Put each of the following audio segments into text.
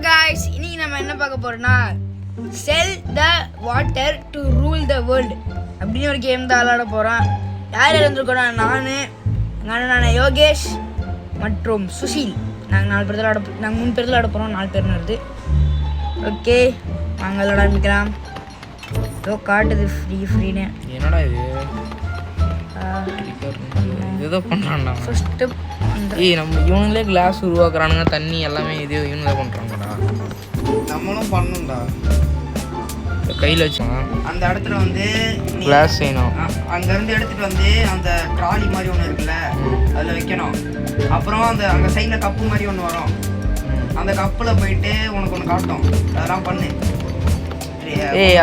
guys, இன்னைக்கு நம்ம என்ன பார்க்க போறோம்னா sell the water to rule the world அப்படின்னு ஒரு கேம் தான் விளையாட போகிறோம். யார் யார் வந்திருக்கோம்னா நான், எங்கள் அண்ணன் யோகேஷ் மற்றும் சுஷீல். நாங்கள் 4 பேர் நாங்கள் 3 பேர் விளையாட போகிறோம். 4 பேர் வருது. ஓகே, நாங்கள் விளையாட ஆரம்பிக்கலாம். ஏதோ காட்டுது ஃப்ரீன்னு. என்னடா இது ஏதோ பண்ணுறான்டா ஃபஸ்ட்டு நம்ம இவனுங்களே கிளாஸ் உருவாக்குறானுங்க, தண்ணி எல்லாமே இது இவனுங்களே பண்ணுறாங்கடா. நம்மளும் பண்ணணும்டா. கையில் வச்சோம் அந்த இடத்துல வந்து கிளாஸ் செய்யணும். அங்கேருந்து எடுத்துகிட்டு வந்து அந்த ட்ராலி மாதிரி ஒன்று இருக்குல்ல, அதில் வைக்கணும். அப்புறம் அந்த அங்கே சைடில் கப்பு மாதிரி ஒன்று வரும். அந்த கப்பில் போயிட்டு உனக்கு ஒன்று காட்டும், அதெல்லாம் பண்ணு.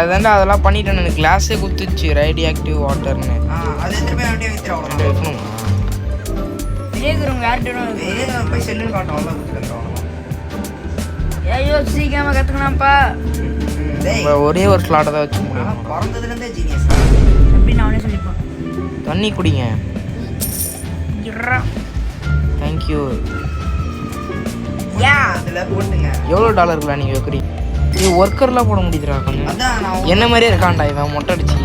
அதாண்டா அதெல்லாம் பண்ணிட்டேன். எனக்கு கிளாஸே குத்துச்சு ரேடியோ ஆக்டிவ் வாட்டர்னு. அது திரும்ப அப்படியே வைக்கிற அவ்வளோதான் வைக்கணுமா? யார்கிட்ட போய் செல்லுன்னு காட்டும், அவ்வளோ கொடுத்துருக்கோம். ஐயோ சீக்கிரமாக கற்றுக்கலாம்ப்பா. ஒரே ஒரு ஸ்லாட்டை தான் வச்சு முடியும். பிறந்ததுலேருந்தே ஜீனியஸ் அப்படின்னு அவனே சொல்லிப்பான். தண்ணி குடிங்க. தேங்க்யூ. அதில் போட்டுங்க. எவ்வளோ டாலருக்குலாம் நீங்கள் வைக்கிறீங்க? இது ஒர்க்கர்லாம் போட முடியுதுடா கொஞ்சம். அதான் என்ன மாதிரியே இருக்கான்டா இவன். மொட்டை அடிச்சு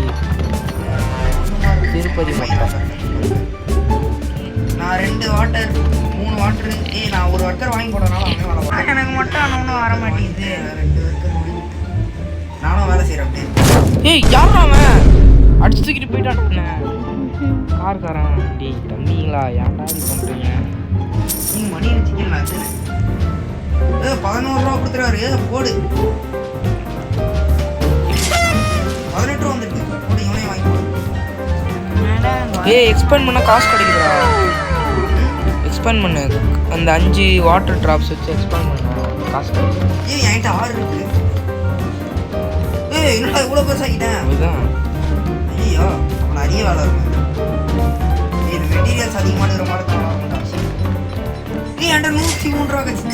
திருப்பதி மொட்டை. நான் 2 வாட்டர் 3 வாட்டர் நான் ஒரு ஒர்க்கர் வாங்கி போடுறதுனால அவனே வேலை பார்ப்பான். எனக்கு மட்டும் ஆனால் வர மாட்டேங்குது. 2 ஒர்க்கர் வாங்கி நானும் வேலை செய்கிறேன். அப்படியே யாரா அவன் அடிச்சு தூக்கிட்டு போயிட்டான். கார்காரன். டேய் தம்பிங்களா, ஏன்டா இது பண்ணுறீங்க? நீ மணி வச்சுக்கல. அது 11 ரூபா கொடுத்துருவாரு. போடு 18 ரூபா வந்துருக்கு. போடு, இவனே வாங்கி போடு. எக்ஸ்பேண்ட் பண்ண காசு கிடைக்குதுடா. எக்ஸ்பேண்ட் பண்ணு. அந்த 5 வாட்டர் ட்ராப்ஸ் வச்சு எக்ஸ்பேண்ட் பண்ண காசு கிடைக்குது. என்கிட்ட 6 இருக்கு. என்னடா இவ்வளோ பெருசாகிட்டேன்? அதுதான். ஐயோ, அவனை அதிக வேலை இருக்கும். இது மெட்டீரியல்ஸ் அதிகமாக இருக்கிற மாதிரி தான் வாங்கணும். என்கிட்ட 103 ரூபா கட்சி.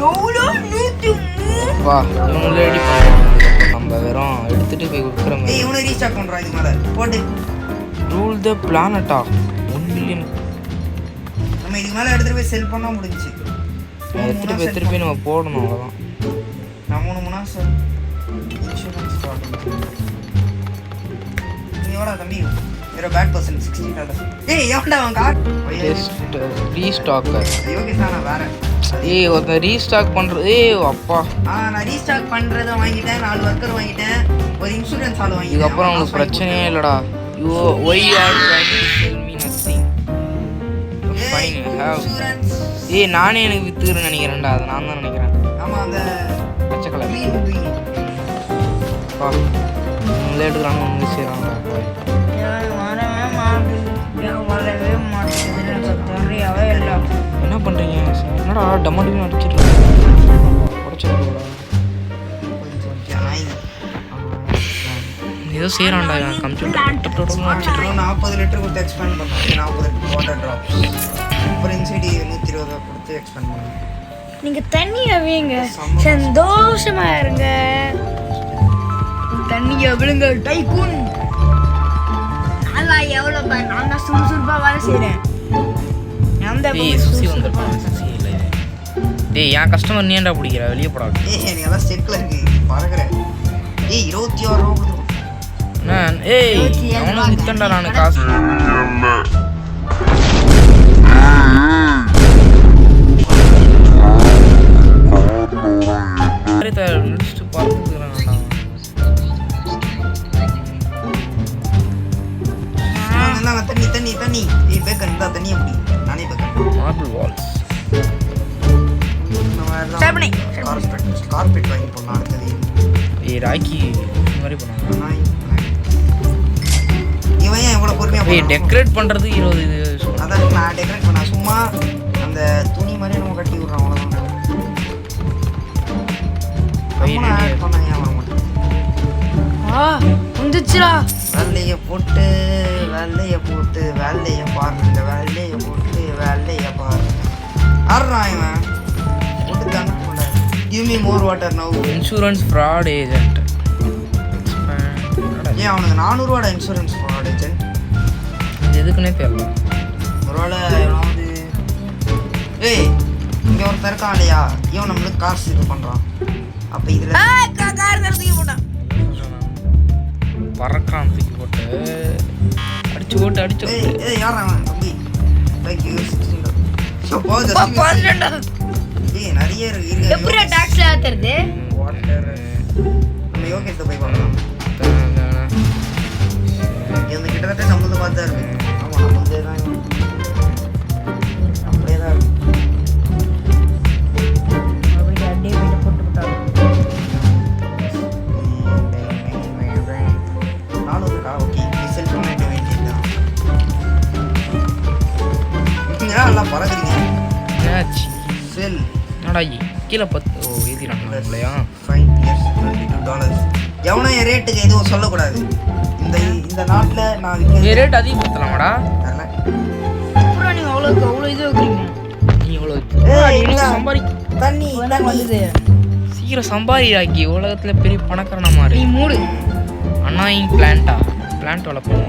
எவ்வளோ 103? வா இவனும் ரெடி பண்ணுவாங்க. நம்ம வெறும் எடுத்துட்டு போய் கொடுக்குற மாதிரி. இவனை ரீஸ்டார்ட் பண்ணுறான். இது மேலே போட்டு ரூல் த பிளானட்டா 1 மில்லியன். நம்ம இதுக்கு மேலே எடுத்துகிட்டு போய் செல் பண்ணால் முடிஞ்சிச்சு. எடுத்துட்டு போய் நம்ம போடணும். அவ்வளோதான். நான் 3 மூணா சார் இன்சூரன்ஸ் எவ்வளோ தம்பி? வேற பேட் பர்சன் 60 டாலர். எவன்டா அவன் கார் ரீஸ்டாக்கர்? ஓகே சார், நான் வேற ஒருத்தன் ரீஸ்டாக் பண்ணுறது. அப்பா நான் ரீஸ்டாக் பண்ணுறதை வாங்கிட்டேன். 4 ஒர்க்கர் வாங்கிட்டேன். ஒரு இன்சூரன்ஸ் ஆள் வாங்கிட்டேன். இதுக்கப்புறம் அவங்களுக்கு பிரச்சனையே இல்லைடா. You why are trying to sell me nothing. Fine have. நானே எனக்கு வித்துக்கிறேன்னு நினைக்கிறேன்டா. அதை நான் தான் நினைக்கிறேன். ஆமாம், அந்த பச்சை கலர். அப்பா உங்களே எடுக்கிறாங்க, உங்களே செய்கிறாங்க. என்ன பண்ணுறீங்க? என்னடா டமாட்டியும் அடிச்சிட்டு உடச்சிருக்கா? ஏதோ செய்கிறான்டா கம்ப்யூட்டர் அடிச்சிட்டு. 40 லிட்டர் கொடுத்து எக்ஸ்பேண்ட் பண்ணுறேன். 40 வாட்டர் ட்ராப்ஸ். அப்புறம் இன்சைடு 120 கொடுத்து எக்ஸ்பேண்ட் பண்ணுறேன். நீங்கள் தண்ணியை வைங்க, சந்தோஷமா இருங்க. தண்ணியை விழுங்க டைக்கூன். நல்லா எவ்வளோ நான் தான் சுறுசுறுப்பாக வேலை செய்கிறேன். சுசி வந்துருப்பான். சுசி இல்லை. என் கஸ்டமர் நீ ஏன்டா பிடிக்கிற? வெளியே போடா. நீ எல்லாம் ஸ்டெக்கில் இருக்கு பறக்கிறேன். 26 ரூபா கொடுத்து. அவனும் வித்தண்டா நான் காசு. முடிச்சுட்டு பார்த்துக்கிறான்டா. தண்ணி தண்ணி தண்ணி. பேக்கன் இந்த தண்ணி எப்படி? நானே பேக்கன். Marble Waals. கார்பெட் வாங்கி போடலாம் அடுத்தது. ராக்கி இந்த மாதிரி பண்ணாங்க. இவன் ஏன் இவ்வளோ பொறுமையாக டெக்கரேட் பண்ணுறது 20 இது. அதான் நான் டெக்கரேட் பண்ண சும்மா அந்த துணி மாதிரி நம்ம கட்டி விட்றோம், அவ்வளோதான். ஆட் பண்ண ஏன் வர மாட்டேன்? வந்துச்சுடா. வேலையை போட்டு வேலையை பாருங்க. இந்த வேலையை போட்டு வேலையை பாருங்க. ஆடுறான் இவன் போட்டு தானே போட. Give me more water now. Insurance fraud agent. ஏன் அவனுக்கு 400 ரூபாடா இன்சூரன்ஸ் ஃப்ராட் ஏஜென்ட்? எதுக்குன்னே தெரியல. ஒருவேளை எவனாவது இங்க ஒருத்தர் இருக்கான் இல்லையா, இவன் நம்மளுக்கு காசு இது பண்றான். அப்ப இதுல கார் தூக்கி போட்டான். பறக்கான் தூக்கி போட்டு அடிச்சு போட்டு ஏய் யாரா அவன் தம்பி? Like you 16. சோ போது. ஏய் நிறைய இருக்கு. எப்படிடா டாக்ஸ்ல ஏத்துறது? வாட்டர் நம்ம யோகேஷ் போய் பார்க்கலாம். இந்த கிட்டத்தட்ட நம்மளது பார்த்தா இருக்கு. ஆமா நம்மளதே தான். அப்படியே தான் இருக்கு. அப்படியே அப்படியே போட்டு போட்டாங்க. நானும் ஓகே செல்ஃபோன் எடுக்க வேண்டியதுதான். நீங்க நல்லா பறக்குறீங்க. என்னாச்சு செல் என்னடா கீழே 10 எழுதிடுறாங்க இல்லையா? $5 எவனோ என் ரேட்டுக்கு எதுவும் சொல்லக்கூடாது. இந்த நாட்டில் நான் ரேட் அதிகப்படுத்தலாமாடா? தரல. அப்புறம் நீங்க அவ்வளோ இது வைக்கிறீங்க. நீ இவ்வளோ சம்பாதி தண்ணி வந்தது. சீக்கிரம் சம்பாதிராக்கி உலகத்தில் பெரிய பணக்காரனா மாறி. நீ மூடு. அண்ணாயிங் பிளான்ட் வளர்ப்போம்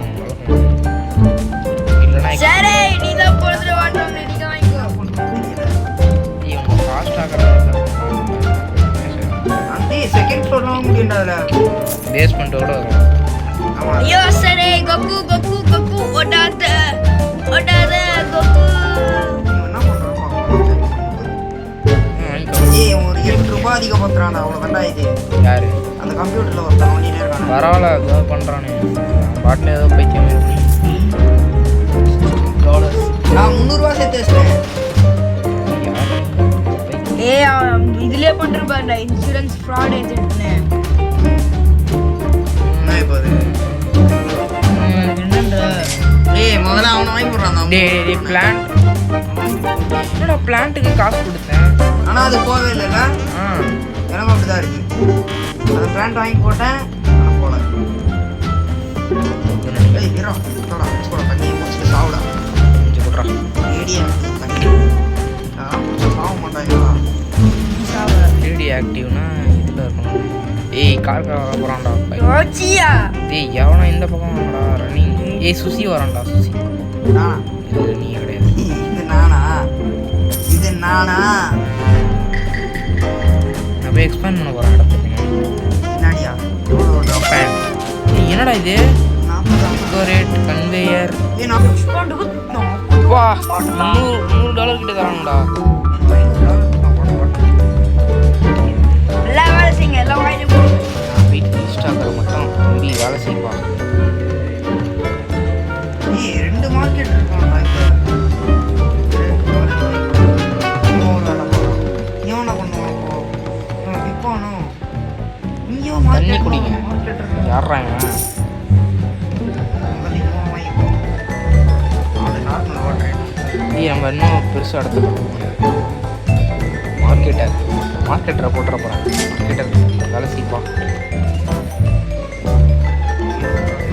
இல்லைன்னா சரி நீ தான் போடுற வாட்டர் நீங்க வாங்கிக்கோ. இவங்க ஃபாஸ்ட்டாக அண்டே செகண்ட் ஃப்ளோர் வாங்க முடியும்டா. பேஸ்மெண்ட்டோட வரும். ஆமா ஐயோ சரி கோகு கோகு கோகு ஓடாத கோகு. என்ன பண்றான் பாப்போம். ஏய் ஒரு $8 அதிகம் பண்றானே அவ்வளவுதான்டா இது. யாரு அந்த கம்ப்யூட்டர்ல ஒருத்தன் ஓடினே இருக்கான். பரவாயில்ல ஏதோ பண்ணுறானே பாட்டில் ஏதோ பைத்தியம் நான் $300 சேர்த்து வச்சிட்டேன். இதுலயே பண்ணிருப்பாருடா இன்சூரன்ஸ் ஃப்ராட் ஏஜென்ட்னு. என்ன இப்போ அது? என்னன்றா ஏய் முதல்ல அவனை வாங்கி போடுறான். டே பிளான்ட் என்னடா பிளான்ட்டுக்கு காசு கொடுத்தேன். ஆனா அது போவே இல்லைல்ல. எனக்கு அப்படிதான் இருக்கு. அந்த பிளான்ட் வாங்கி போட்டேன் ஆனா போல. ஏய் ஹீரோ தோடா ஸ்கூல தண்ணி முடிச்சு சாவுடா. கொஞ்சம் கொடுறா. ஏடியா தண்ணி நான் முடிச்சு சாவ மாட்டாங்களா? ரேடி ஆக்டிவ்னா இதில் இருக்கணும். ஏய் கார் வர போகிறான்டா. யோசியா டேய் எவனா இந்த பக்கம் வாங்கடா ரன்னிங். ஏய் சுசி வரான்டா சுசி. நானா? இல்லை நீ கிடையாது. இது நானா நான் போய் எக்ஸ்பேண்ட் பண்ண போகிறேன் இடத்துக்கு. பின்னாடியா? எக்ஸ்பேண்ட். என்னடா இது? 40 ரேட் கன்வேயர். ஏய் நான் வா $100 கிட்ட தரானுடா. எல்லாம் வேலை செய்யுங்க எல்லாம் வாங்கி போடுங்க. நான் வீட்டு இன்ஸ்டாகிற மட்டும் தம்பி வேலை செய்வா. ஏய் 2 மார்க்கெட் இருக்கான்டா இப்ப. தண்ணி குடிங்க. யாரா இவன்? ஏய் நம்ம இன்னும் பெருசாக எடுத்துக்கணும். மார்க்கெட்டரை போட்டுற போகிறேன். மார்க்கெட்டர் வேலை செய்வா.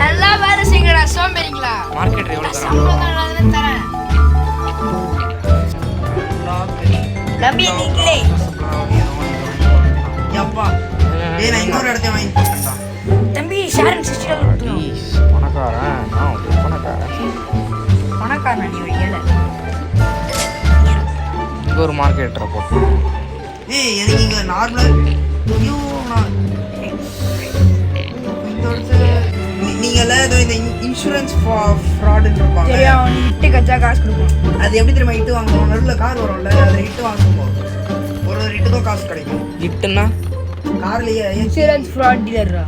நல்லா வேலை செய்யுங்கடா சோம்பேறிங்களா. மார்க்கெட்டர் எவ்வளோ தரான்? சம்பளம் நான் தரேன். நம்பி நீங்களே அப்பா ஏய் நான் இன்னொரு இடத்தையும் வாங்கி போட்டேன்டா. தம்பி ஷேரன் சிஸ்டர் ப்ளீஸ் பணக்காரன். நான் ஒரு பணக்காரன். பணக்காரனா நீ ஒரு ஏழை. இங்கே ஒரு மார்க்கெட்டரை போட்டு. ஏய் எனக்கு இங்க நார்மலா ஐயோ நான் இந்த இடத்துல நீங்கல ஏதோ இந்த இன்சூரன்ஸ் ஃப்ராட்னு இருப்பாங்க. சரியா நீ இட்டு கச்சா காசு கொடுக்கணும். அது எப்படி தெரியுமா இட்டு வாங்குவோம்? நடுவில் கார் வரும்ல அதை இட்டு வாங்குவோம். ஒரு இட்டுக்கும் காசு கிடைக்கும். இட்டுன்னா கார்லயே இன்சூரன்ஸ் ஃப்ராட் டீலர்ரா.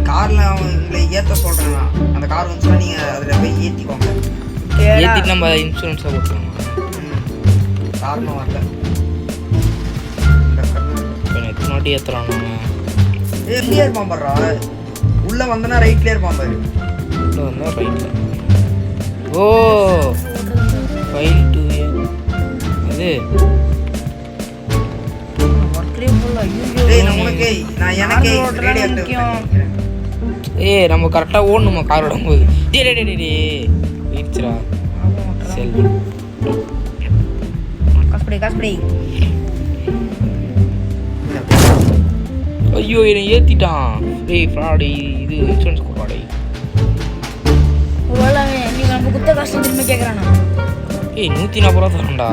கார்ல உங்களை ஏற்ற சொல்றேன்னா அந்த கார் வந்துச்சுன்னா நீங்க அதில் போய் ஏற்றிக்கோங்க. ஏற்றிட்டு நம்ம இன்சூரன்ஸாக போட்டுருவோம். காரணம் வரல இப்போ எத்தனை வாட்டி ஏற்றலாம் நாங்கள்? எங்கேயே இருப்பான் பாடுறா. உள்ள வந்தனா ரைட்லேயே இருப்பான் பாரு. உள்ள வந்தால் ரைட்டில். ஓ ஃபைல் 2A அது ஒர்க்லயே போல. டேய் நான் உனக்கு நான் எனக்கே ரேடியோ ஆக்டிவ். ஏய் நம்ம கரெக்டாக ஓடணுமா கார் ஓடும்போது? டே டே டே டே போயிடுச்சுடா செல்வி. காசுபடி ஐயோ என்னை ஏற்றிட்டான். ஏய் ஃப்ராடு இது இன்சூரன்ஸ் ஃப்ராடு. ஒருவேளை நீங்க நம்ம குத்த காசு திரும்ப கேட்குறானா? ஏய் 140 ரூபா தரேன்டா.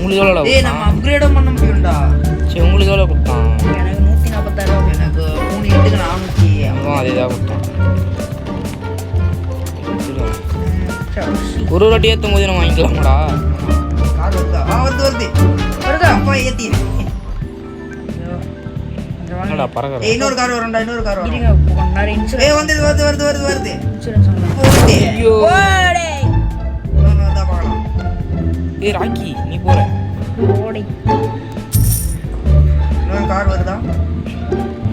உங்களுக்கு எவ்வளோடா ஏய் நம்ம அப்கிரேடும் பண்ண முடியும்டா. சரி உங்களுக்கு எவ்வளோ கொடுத்தான்? எனக்கு 146 எனக்கு 3 எட்டுக்கு 400. அவன் அதே தான் கொடுத்தான். ஒரு வாட்டி ஏற்றும் போது நம்ம வாங்கிக்கலாமாடா? கார் வருதா? வருது வருது. வருதா? அப்பா ஏத்தி. என்னடா பறக்கிற? ஏய் இன்னொரு கார் வரும்டா, இன்னொரு கார் வரும். இருங்க கொஞ்ச நேரம் இன்சூரன்ஸ் ஏய் வந்து வருது வருது வருது வருது. இன்சூரன்ஸ் வாங்கலாம். போகுது. ஐயோ ஓடே இன்னொன்னு வந்தா பார்க்கலாம். ஏய் ராக்கி நீ போற ஓடே. இன்னொரு கார் வருதா?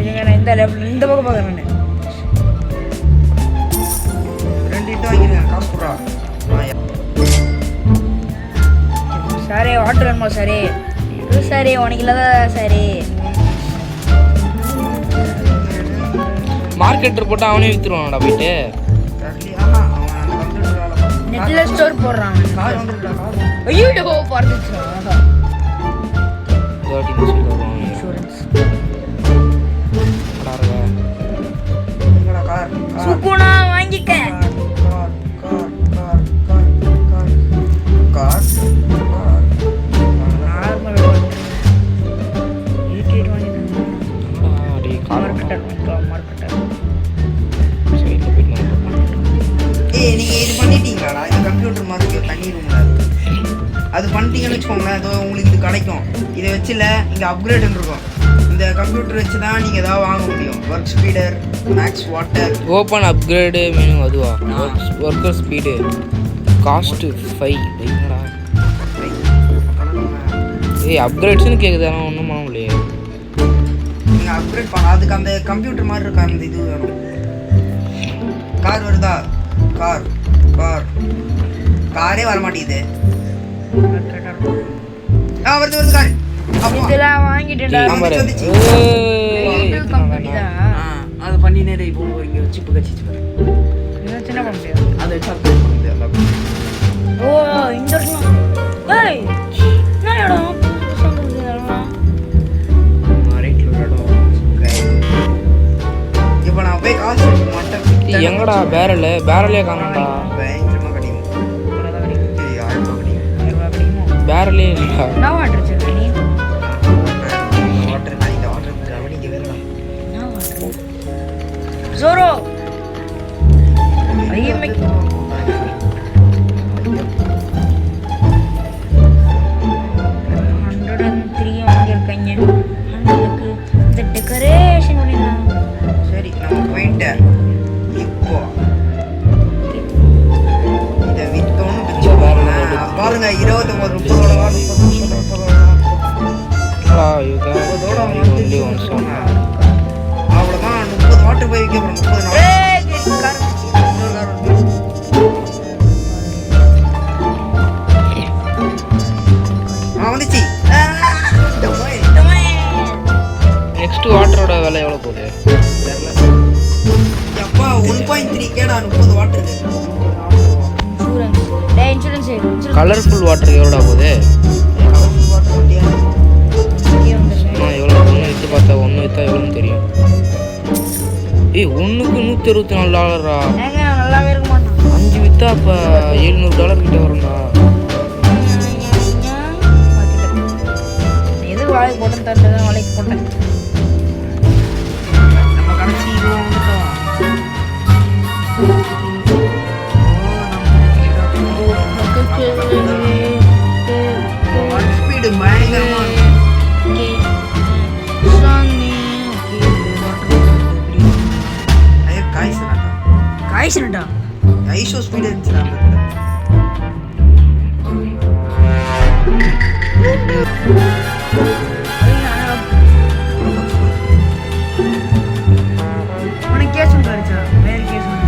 இருங்க நான் இந்த லெஃப்ட் இந்த பக்கம் பார்க்கறேன் நான். 2 இட்டு வாங்கிருங்க, காசு குடுறா. சாரே வாட்டர் வேணுமா சாரே? இது சாரே உனக்கு இல்லாத சாரே. மார்க்கெட்டர் போட்டு அவனே வித்துருவானடா போயிட்டு. ஆமா அவன் அந்த கம்ப்யூட்டர் வேலை பார்ப்பான். நெட்ல ஸ்டோர் போடுறான். கார் வந்துருடா கார். ஐயோ பறந்துச்சு. இன்சூரன்ஸ் எங்கடா கார்? சுக்குனா வாங்கிக்க. Car car car car car car. Normal YouTube வாங்கிட்டேன். மார்க்கெட்டர் வாங்கிக்கலாம் மார்க்கெட்டர். ஏய் நீங்க இது பண்ணிட்டீங்களாடா? இந்த கம்ப்யூட்டர் மாதிரி தனி ரூம்ல அது பண்ணிட்டீங்கன்னு வச்சுக்கோங்களேன், அதோ உங்களுக்கு இது கிடைக்கும். இதை வச்சுல இங்கே அப்கிரேடுன்னு இருக்கும். இந்த கம்ப்யூட்டர் வச்சு தான் நீங்கள் ஏதாவது வாங்க முடியும். Work speeder, max water, open upgrade menu அதுவா? ஒர்க்கர் ஸ்பீடு காஸ்ட்டு 5 என்னடா? ஏய் அப்கிரேட்ஸ்னு கேட்குது, ஆனால் ஒன்றும் பண்ண முடியல. நீங்கள் அப்கிரேட் பண்ண அதுக்கு அந்த கம்ப்யூட்டர் மாதிரி இருக்க அந்த இது வேணும். கார் வருதா? கார் கார் காரே வரமாட்டேங்குது. வருது வருது கார். அப்போ இதெல்லாம் வாங்கிட்டேன்டா. வந்துச்சு. இன்டெல் கம்பெனி தான். அது பண்ணி நேரம் இப்போ இங்கே சிப்பு கட்சிச்சு இது சின்ன பண்ண முடியாது. அதை அப்கிரேட் பண்ணுது எல்லாம். ஓ இந்த இடத்துல ஏய் என்ன இடம் புதுசா இதெல்லாம். ரைட்ல ஒரு இடம். இப்போ நான் போய் காசு எடுக்க மாட்டேன். எங்கடா பேரலே காணோம்டா. பயங்கரமாக கிடைக்கும். ஏய் 1000 ரூபாய் கிடைக்கும். பேரலே இல்லைடா. நான் வாட்டர் வச்சிருக்கேன் நீ. வாட்டர் நான் இந்த வாட்டர் கவனிக்க வேணும். நான் வாட்டர் ஜோரோ ஐயமே 103 வாங்கியிருக்கீங்க. அதுக்கு இந்த டெக்கரேஷன் பண்ணிடலாம். சரி நம்ம போயிட்டு இப்போ இதை வித்தோன்னு வச்சு பாருங்க 29 30 ரூபா 30 only one song. அவ்வளோதான் 30 வாட்டர் போய் விற்க போகிறோம். 30 நாள் ஏய் கார் வந்துச்சு. நெக்ஸ்ட் வாட்டரோட விலை எவ்வளோ போகுது? எப்பா 1.3 கேடா 30 வாட்டர் இன்சூரன்ஸ் டே இன்சூரன்ஸ் கலர்ஃபுல் வாட்டருக்கு எவ்வளோடா போகுது? நான் எவ்வளோ ஒன்று விற்று பார்த்தா ஒன்று விற்றா எவ்வளோன்னு தெரியும். ஏய் ஒன்றுக்கு $164. ஏங்க நல்லாவே இருக்க மாட்டான். 5 விற்றா அப்போ $700 கிட்ட வரும்டா. எது வாழைக்கு போட்டேன்னு தெரியல, வாழைக்கு போட்டேன். நம்ம கடைசி இது வந்துட்டோம். ஒர்க் ஸ்பீடு பயங்கரமா காய்ச்சலட்டா ஐஷோ ஸ்பீடு இருந்துச்சு. உனக்கு கேஸ் ஒன்று அடிச்சா வேறு கேஸ் ஒன்று.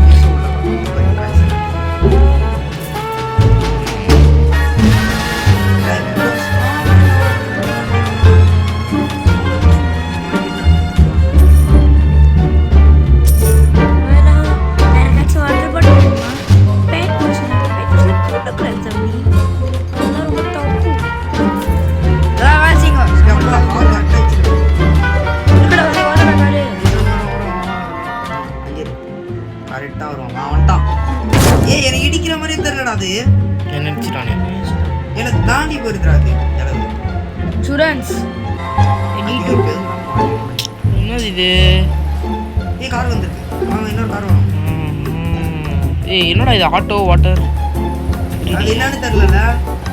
இது ஏய் கார் வந்திருக்கு. இன்னொரு கார் வரும். ஏய் என்னடா இது ஆட்டோ வாட்டர் அது என்னன்னு தெரியலல.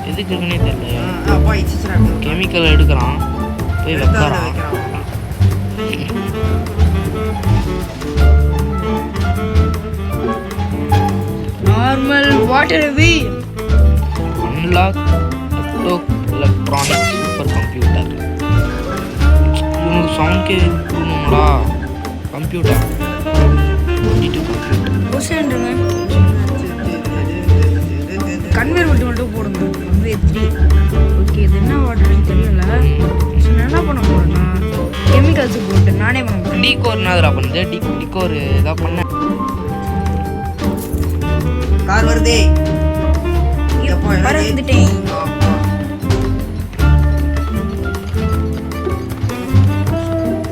எதுக்கு இருக்குன்னே தெரியல. அப்பா இச்சிச்சறா. கெமிக்கல் எடுக்கிறான் போய் வைக்கறான். Normal water we unlock laptop electronic super computer. இவனுக்கு சவுண்ட் கேட்கணும்டா. கம்ப்யூட்டர் கொஸ்டின்ங்க கன்வேர் மட்டும் போடுங்க. கன்வேர் 3. ஓகே இது என்ன வாட்டர்னு தெரியல. ஸோ நான் என்ன பண்ண போறேன்னா கெமிக்கல்ஸ் போட்டு நானே பண்ண போறேன். டிகோர் என்னதுடா பண்ணுது? டிகோர் ஏதா பண்ண கார் வருதே. எப்போ பறந்துட்டேன்.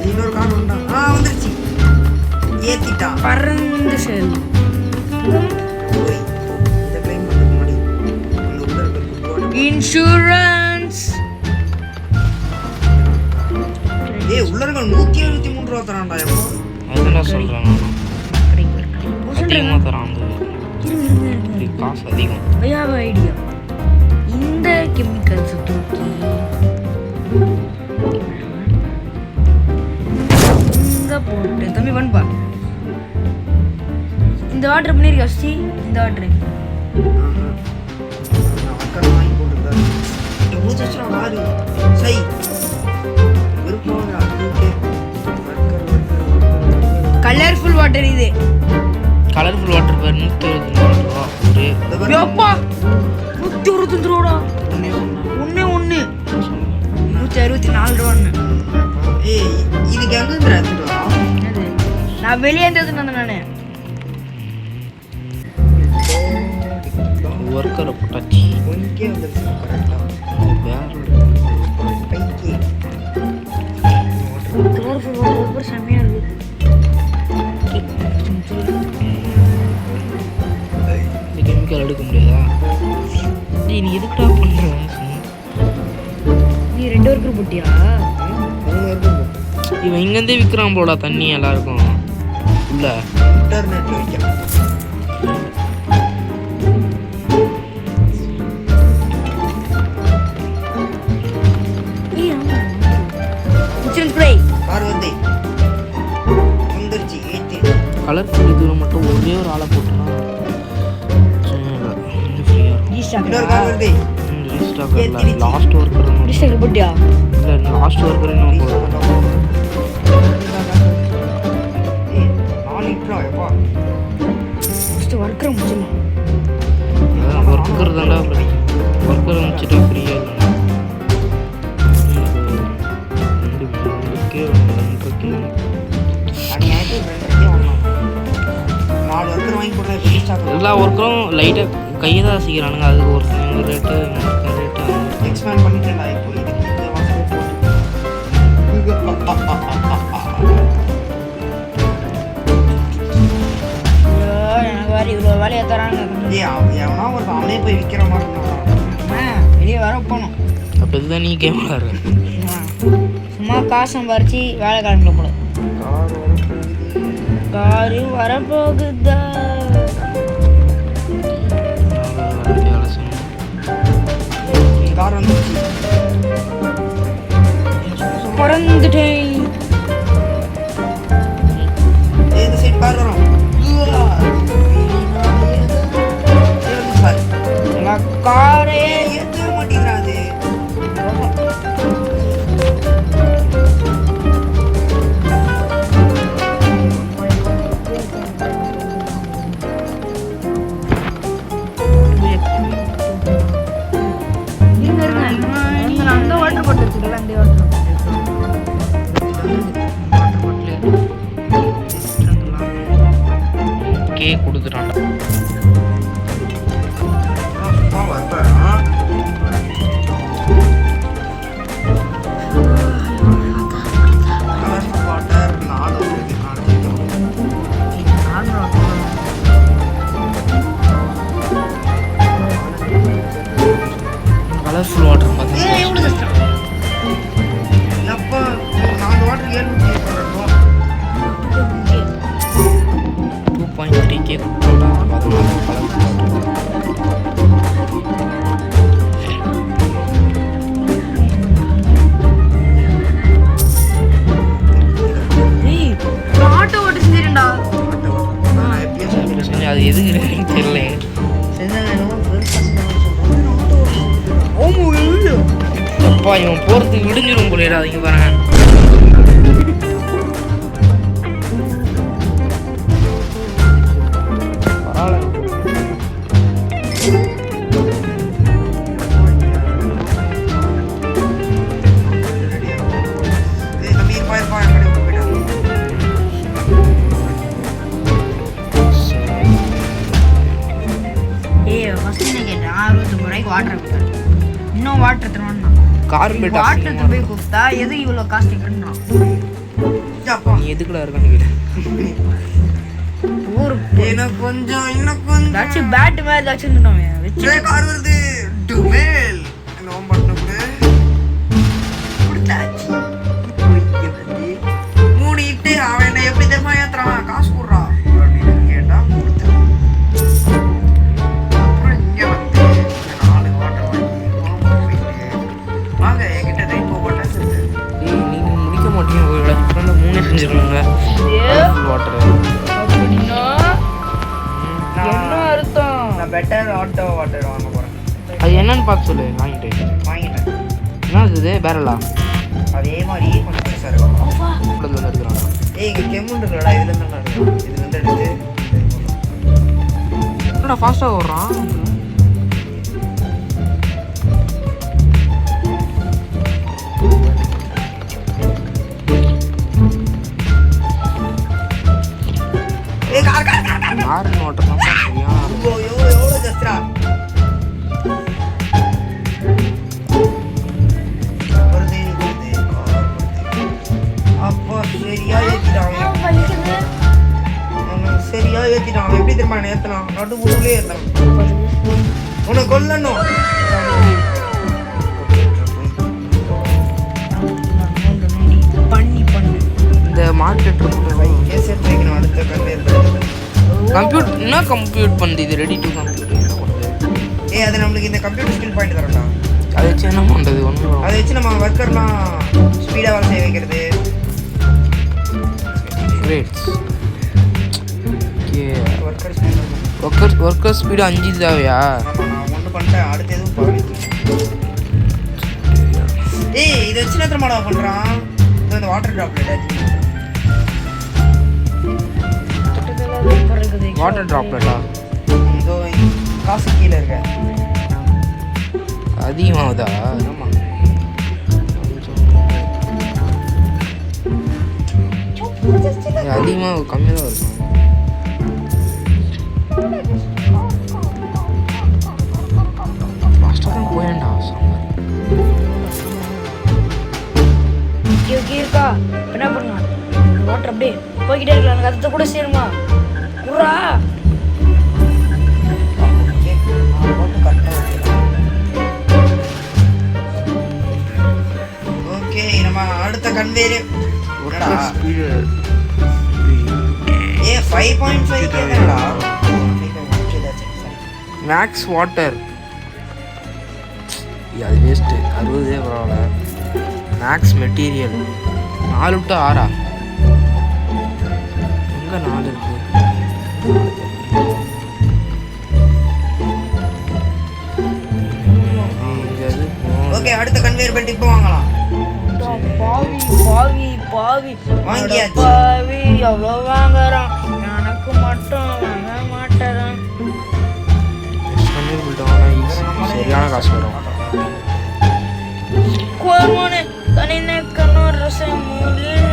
இன்னொரு கார் வந்தா. வந்துருச்சு. ஏத்திட்டான். பறந்து செல். இந்த ட்ரெயின் வந்து முன்னாடி அந்த உள்ள இருக்கு. இன்சூரன்ஸ். உள்ள இருக்க 173 ரூபா தரான்டா. எப்போ அதுதான் சொல்றேன் நான். அதிகமாக தரான் அந்த காசு அதிகம். ஐடியா இந்த கெமிக்கல்ஸ் தூக்கி இங்க போட்டு தம்பி பண்ணுப்பா. இந்த வாட்டர் பண்ணிருக்கா சி? இந்த வாட்டர் அக்கறை வாங்கி போட்டுருக்காரு. எவ்வளோ சச்சுரா வாரு சை விருப்பம். கலர்ஃபுல் வாட்டர் இது. கலர்ஃபுல் வாட்டர் பேர் 124 ரூபா. ஒரு அப்பா 125 ரூபா. ஒண்ணே 164 ரூபான்னு. ஏய் இதுக்கு எங்க எடுத்துட்டு வா? நான் வெளியே இருந்தது நானே. ஒர்க்கரை போட்டாச்சு. ஒன்கே வந்துருச்சு கரெக்டா. பைக்கே கலர்ஃபுல் வாட்டர் செம்மையா இருக்கு. இந்த கெமிக்கல் எடுக்க முடியாதா? நீ எதுக்குடா பண்ற? நீ 2 ஒர்க்கர் போட்டியா? இவன் இங்கேருந்தே விற்கிறான் போடா தண்ணி எல்லாருக்கும் உள்ள. இன்டர்நெட்ல வைக்கிறான். கார் வந்துருச்சு. ஏத்தி கலர்ஃபுல் இதுல மட்டும் ஒரே ஒரு ஆளை போட்டோம்னா ஃப்ரீயாக இருக்கும். இன்னொரு கார் வருதே. ரீஸ்டாக் இல்லை லாஸ்ட் ஒர்க்கர் போட்டியா? இல்லை லாஸ்ட் ஒர்க்கர் இன்னும் போடுவோம். ஒர்க்கர் முடிச்சிடலாம். ஒர்க்கர் தான்டா ஒர்க்கர் முடிச்சுட்டா ஃப்ரீயாக இல்லை. எல்லா ஒர்க்கரும் லைட்டாக கையை தான் செய்கிறானுங்க. அதுக்கு ஒரு ரேட்டு எக்ஸ்பேண்ட் பண்ணிட்டேன்டா. இப்போ இதுக்கு இந்த வாசல் போட்டு எனக்கு வேறு இவ்வளோ வேலையை தராங்க. எவனா ஒரு அவனே போய் விற்கிற மாதிரி வெளியே வர போகணும். அப்போ இதுதான் நீ கேமரா சும்மா காசு சம்பாரிச்சு வேலை கிளம்பிட போல. காரு வரப்போகுதா? கார் வந்துருச்சு. பறந்துட்டேன். இந்த சைடு கார் வரும். காரே ஏற்ற மாட்டேங்கிறாது. அந்த வாட்டர் பாட்டில் வச்சுக்கலாம். அந்த வாட்டர் பாட்டில் கே கொடுத்துட்டான்டா. வரப்ப போறதுக்கு விடிஞ்சிரும் போல அதிங்க பாருங்க. ஏய் தம்பி இருப்பா இருப்பா எப்படி போயிட்டான். ஏய் ஃபர்ஸ்ட் என்ன கேட்டேன் 65 ரூபாய்க்கு வாட்டர் கொடுத்தேன். இன்னும் வாட்டர் தருவான்னா கார்பெட் வாட்டர் போய் கொடுத்தா எது இவ்வளோ காஸ்ட் கேட்கணும். அப்பா நீ எதுக்குடா இருக்கன்னு கேட்டேன். ஒரு இன்னும் கொஞ்சம் ஏதாச்சும் பேட் மாதிரி ஏதாச்சும் இருந்துட்டோமே வச்சு கார் வருது டுமேல் என்ன பண்ண கூட குடுத்தாச்சு மூடிட்டு அவன் என்ன எப்படி தெரியுமா ஏத்துறான் காசு போடுறா அப்படின்னு கேட்டா கொடுத்தேன். அப்புறம் இங்க வந்து இந்த 4 வாட்டர் வாங்கி போயிட்டு வாங்க என்கிட்ட ரெயின்போ வாட்டர்ஸ் இருக்கு. ஏய் நீங்க முடிக்க மாட்டீங்க. ஒரு டிஃப்ரெண்டாக 3 செஞ்சுருக்காங்க. வாட்டர் அப்படின்னா என்ன அர்த்தம்? நான் பெட்டர் ஆட்டோ வாட்டர் வாங்க போறேன். அது என்னன்னு பார்த்து சொல்லு. வாங்கிட்டேன். என்ன இது பேரலா அதே மாதிரி கொஞ்சம் பெருசா இருக்கும். உள்ளதுல இருக்கிறாங்க. ஏய் இங்க கெம்முன் இருக்குடா இதுல இருந்து நான் எடுக்கிறேன். இதுல இருந்து எடுத்து என்னடா ஃபாஸ்ட்டாக ஓடுறான். ஏய் கார் மாறின வாட்டர் தான் சரியா. எவ்வளோ ஜஸ்ட்ரா வருது வருது கார் வருது. அப்பா சரியா ஏத்திட்டான். சரியா ஏத்திட்டான். எப்படி தெரியுமா ஏத்தலாம்? நடு ஊர்லயே ஏத்தலாம். உன்னை கொல்லணும். பண்ணி இந்த மார்க்கெட் கேசட் வைக்கணும் அடுத்த கண்டேர். கம்ப்யூட்டர் என்ன கம்ப்யூட் பண்ணுது இது? ரெடி டு கம்ப்யூட்டர் என்ன பண்ணுது? ஏய் அது நம்மளுக்கு இந்த கம்ப்யூட்டர் ஸ்கில் பாயிண்ட் தரட்டா. அதை வச்சு என்ன பண்ணுறது? ஒன்றும் அதை வச்சு நம்ம ஒர்க்கர்லாம் ஸ்பீடாக வேலை செய்ய வைக்கிறது. Rates okay. Worker worker speed 5 தேவையா? ஆமாம் நான் ஒன்று பண்ணிட்டேன். அடுத்து எதுவும் பரவாயில்ல. ஏய் இதை வச்சு என்ன மாடா பண்ணுறான்? இந்த வாட்டர் ட்ராப்லெட் வாட்டர் ட்ராப்லெட்டா? இதோ காசு கீழே இருக்க. அதிகமாகுதா? ஆமாம் அதிகமாக கம்மியாக தான் இருக்கும். ஃபாஸ்ட்டாக தான் போயேன்டா சாம்பார். ஓகே இருக்கா என்ன பண்ணலாம்? வாட்டர் அப்படியே போய்கிட்டே இருக்கலாம். எனக்கு அதை கூட சேருமா குர்ரா? ஓகே நம்ம அடுத்த கன்வேரு ஒர்க்கர் ஸ்பீடு ஏ 5.5 கேக்குறடா. மேக்ஸ் வாட்டர் அது வேஸ்ட்டு. 60 பரவாயில்ல. மேக்ஸ் மெட்டீரியல் 4 டு 6 எங்கே 4 இருக்கு? ஓகே அடுத்த கன்வேயர் பெல்ட் இப்போ வாங்கலாம். பாவி பாவி பாவி வாங்கியாச்சு. பாவி எவ்வளோ வாங்குறான்? எனக்கு மட்டும் வாங்க மாட்டேறான். சரியான காசு வரும். கோர்மோனே தனினே கண்ணூர் ரசம் மூலிகை